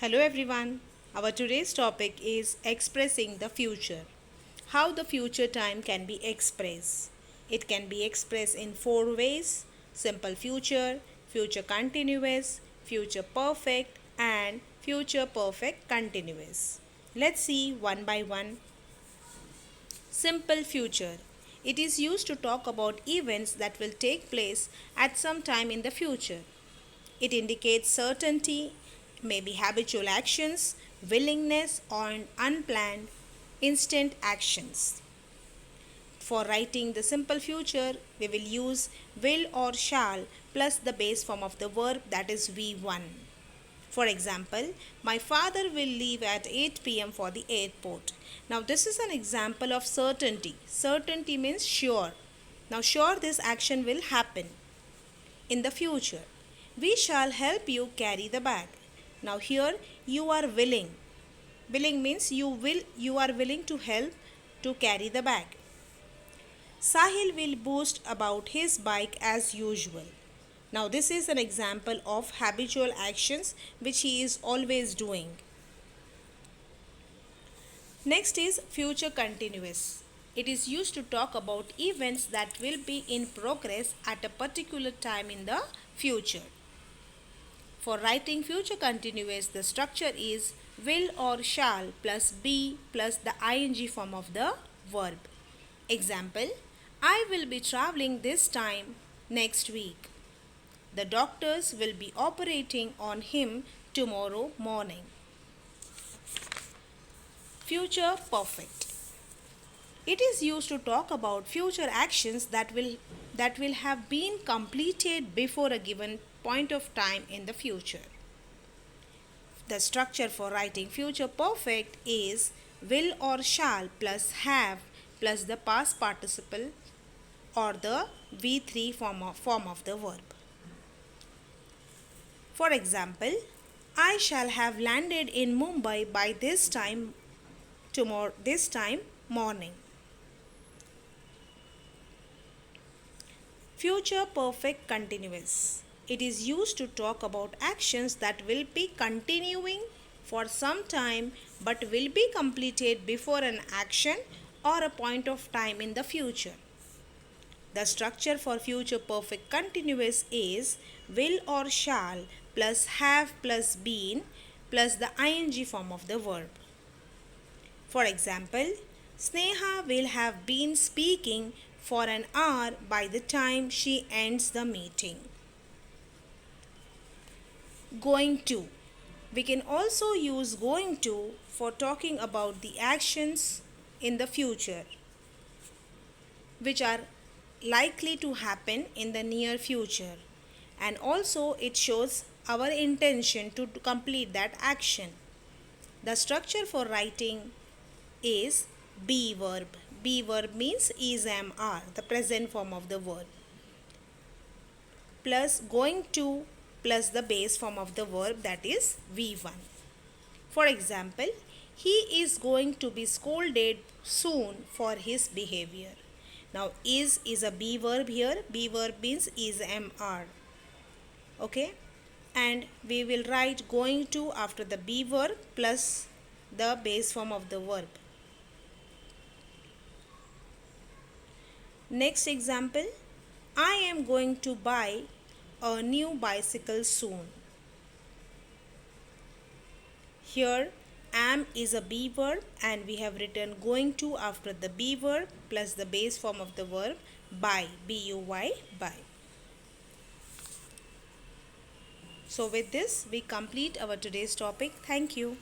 Hello everyone. Our today's topic is expressing the future. How the future time can be expressed. It can be expressed in four ways: simple future, future continuous, future perfect, and future perfect continuous. Let's see one by one. Simple future. It is used to talk about events that will take place at some time in the future. It indicates certainty, maybe habitual actions, willingness, or unplanned, instant actions. For writing the simple future, we will use will or shall plus the base form of the verb, that is V1. For example, my father will leave at 8 p.m. for the airport. Now, this is an example of certainty. Certainty means sure. Now, sure, this action will happen in the future. We shall help you carry the bag. Now here you are willing. Willing means you are willing to help to carry the bag. Sahil will boast about his bike as usual. Now this is an example of habitual actions which he is always doing. Next is future continuous. It is used to talk about events that will be in progress at a particular time in the future. For writing future continuous, the structure is will or shall plus be plus the ing form of the verb. Example, I will be traveling this time next week. The doctors will be operating on him tomorrow morning. Future perfect. It is used to talk about future actions that will have been completed before a given point of time in the future. The structure for writing future perfect is will or shall plus have plus the past participle or the V3 form of the verb. For example, I shall have landed in Mumbai by this time morning. Future perfect continuous. It is used to talk about actions that will be continuing for some time but will be completed before an action or a point of time in the future. The structure for future perfect continuous is will or shall plus have plus been plus the ing form of the verb. For example, Sneha will have been speaking for an hour by the time she ends the meeting. Going to. We can also use going to for talking about the actions in the future which are likely to happen in the near future, and also it shows our intention to complete that action. The structure for writing is be verb. Be verb means is am are, the present form of the verb, plus going to plus the base form of the verb, that is V1. For example, he is going to be scolded soon for his behavior. Now is a be verb here. Be verb means is am are. Okay, and we will write going to after the be verb plus the base form of the verb. Next example, I am going to buy a new bicycle soon. Here am is a be verb and we have written going to after the be verb plus the base form of the verb buy, B-U-Y, buy. So with this we complete our today's topic. Thank you.